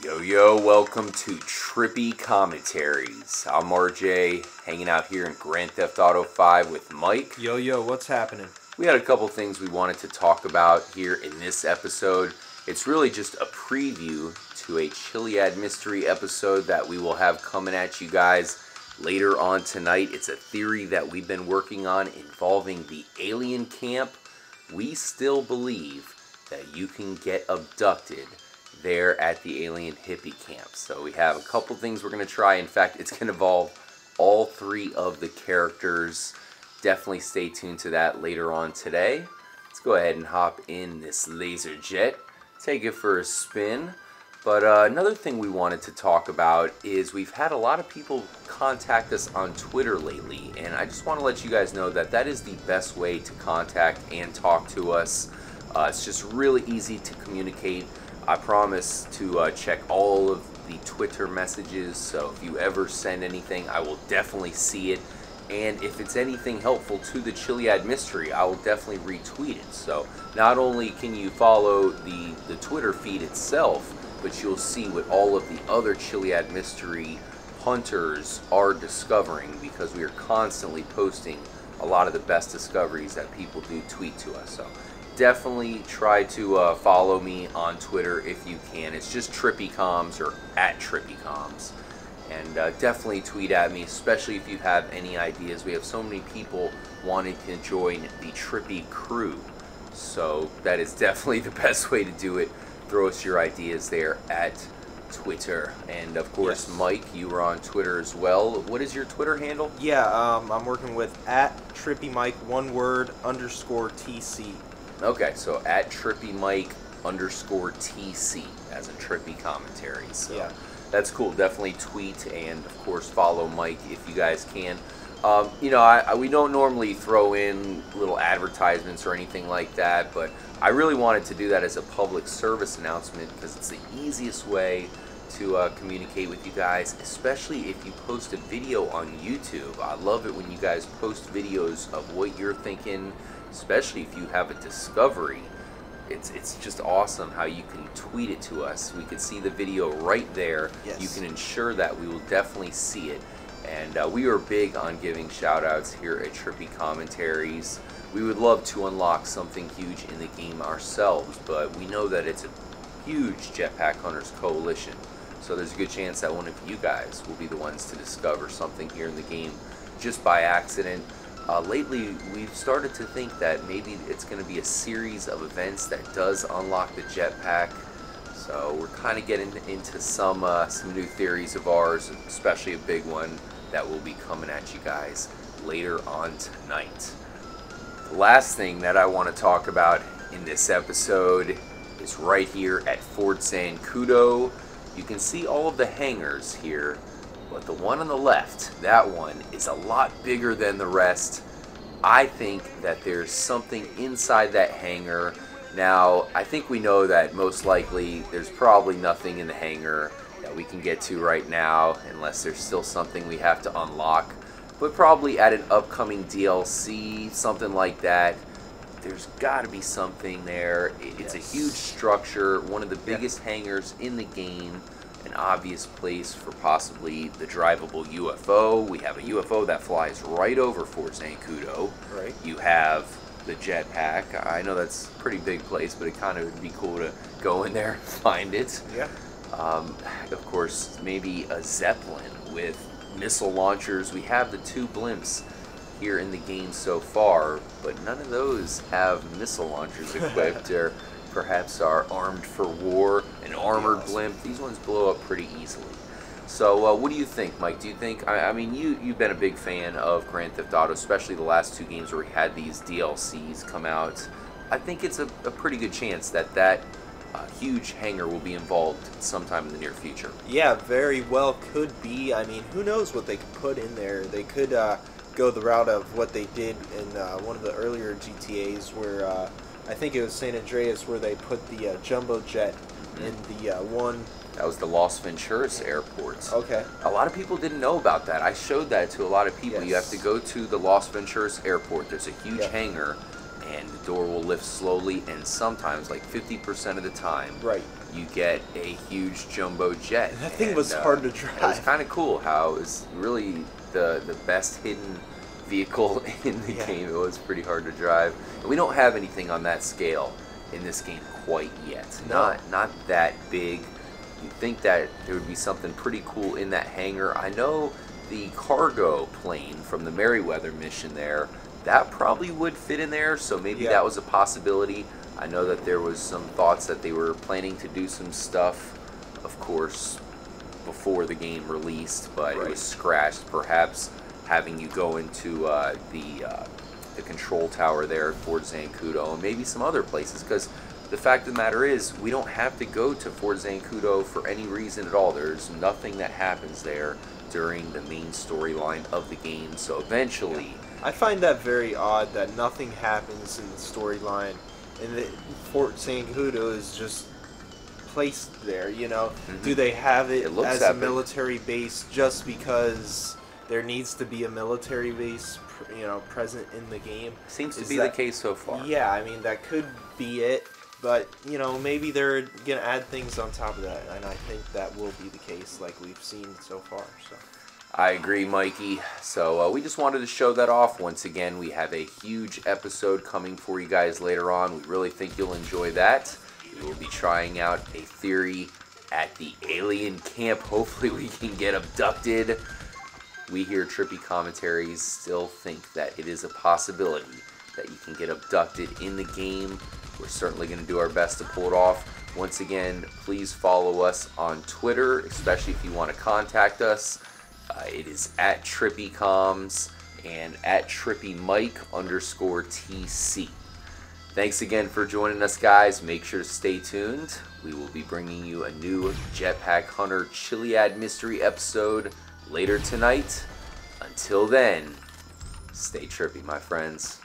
Yo, welcome to Trippy Commentaries. I'm RJ, hanging out here in Grand Theft Auto 5 with Mike. Yo, what's happening? We had a couple things we wanted to talk about here in this episode. It's really just a preview to a Chiliad mystery episode that we will have coming at you guys later on tonight. It's a theory that we've been working on involving the alien camp. We still believe that you can get abducted there at the alien hippie camp. So we have a couple things we're going to try. In fact, it's going to involve all three of the characters. Definitely stay tuned to that later on today. Let's go ahead and hop in this laser jet, take it for a spin. But another thing we wanted to talk about is we've had a lot of people contact us on Twitter lately, and I just want to let you guys know that that is the best way to contact and talk to us. It's just really easy to communicate. I promise to check all of the Twitter messages, so if you ever send anything, I will definitely see it. And if it's anything helpful to the Chiliad mystery, I will definitely retweet it. So not only can you follow the Twitter feed itself, but you'll see what all of the other Chiliad mystery hunters are discovering, because we are constantly posting a lot of the best discoveries that people do tweet to us. So definitely try to follow me on Twitter if you can. It's just TrippyComs or @TrippyComs. And definitely tweet at me, especially if you have any ideas. We have so many people wanting to join the Trippy crew. So that is definitely the best way to do it. Throw us your ideas there at Twitter. And of course, yes, Mike, you were on Twitter as well. What is your Twitter handle? Yeah, I'm working with @TrippyMike, one word, _TC. Okay, so @TrippyMike_TC as a Trippy commentary. So yeah, that's cool. Definitely tweet and of course follow Mike if you guys can. You know, we don't normally throw in little advertisements or anything like that, but I really wanted to do that as a public service announcement because it's the easiest way to communicate with you guys, especially if you post a video on YouTube. I love it when you guys post videos of what you're thinking, especially if you have a discovery. It's just awesome how you can tweet it to us. We can see the video right there. Yes. You can ensure that we will definitely see it. And we are big on giving shout outs here at Trippy Commentaries. We would love to unlock something huge in the game ourselves, but we know that it's a huge Jetpack Hunters coalition. So there's a good chance that one of you guys will be the ones to discover something here in the game just by accident. Lately, we've started to think that maybe it's going to be a series of events that does unlock the Jetpack. So we're kind of getting into some new theories of ours, especially a big one that will be coming at you guys later on tonight. The last thing that I want to talk about in this episode is right here at Fort Zancudo. You can see all of the hangars here, but the one on the left, that one is a lot bigger than the rest. I think that there's something inside that hangar. Now, I think we know that most likely there's probably nothing in the hangar that we can get to right now, unless there's still something we have to unlock. But probably at an upcoming DLC, something like that, there's got to be something there. It's a huge structure, one of the biggest hangars in the game. An obvious place for possibly the drivable UFO. We have a UFO that flies right over Fort Zancudo. Right. You have the Jetpack. I know that's a pretty big place, but it kind of would be cool to go in there and find it. Yeah. Of course, maybe a Zeppelin with missile launchers. We have the 2 blimps here in the game so far, but none of those have missile launchers equipped or perhaps are armed for war. An armored blimp. These ones blow up pretty easily. So what do you think, Mike? Do you think, I mean, you've been a big fan of Grand Theft Auto, especially the last 2 games where we had these DLCs come out. I think it's a pretty good chance that that huge hangar will be involved sometime in the near future. Yeah, very well could be. I mean, who knows what they could put in there. They could go the route of what they did in one of the earlier GTAs where I think it was San Andreas, where they put the jumbo jet in the one. That was the Los Venturas airport. Okay. A lot of people didn't know about that. I showed that to a lot of people. Yes. You have to go to the Los Venturas airport. There's a huge hangar and the door will lift slowly, and sometimes, like 50% of the time, right, you get a huge jumbo jet. That thing was hard to drive. It was kind of cool how it was really the best hidden vehicle in the game. It was pretty hard to drive. And we don't have anything on that scale in this game quite yet. No. Not that big. You'd think that there would be something pretty cool in that hangar. I know the cargo plane from the Merryweather mission there, that probably would fit in there, so maybe that was a possibility. I know that there was some thoughts that they were planning to do some stuff, of course, before the game released, but it was scratched. Perhaps having you go into the control tower there at Fort Zancudo, and maybe some other places, because the fact of the matter is, we don't have to go to Fort Zancudo for any reason at all. There's nothing that happens there during the main storyline of the game, so eventually... I find that very odd that nothing happens in the storyline, and that Fort Zancudo is just placed there, you know? Do they have it as a military base just because there needs to be a military base, you know, present in the game? Seems to be the case so far. Yeah, I mean, that could be it, but, you know, maybe they're going to add things on top of that, and I think that will be the case like we've seen so far, so... I agree, Mikey. So we just wanted to show that off. Once again, we have a huge episode coming for you guys later on. We really think you'll enjoy that. We will be trying out a theory at the alien camp. Hopefully we can get abducted. We here at Trippy Commentaries still think that it is a possibility that you can get abducted in the game. We're certainly going to do our best to pull it off. Once again, please follow us on Twitter, especially if you want to contact us. It is at TrippyComs and at TrippyMike_TC. Thanks again for joining us, guys. Make sure to stay tuned. We will be bringing you a new Jetpack Hunter Chiliad mystery episode later tonight. Until then, stay trippy, my friends.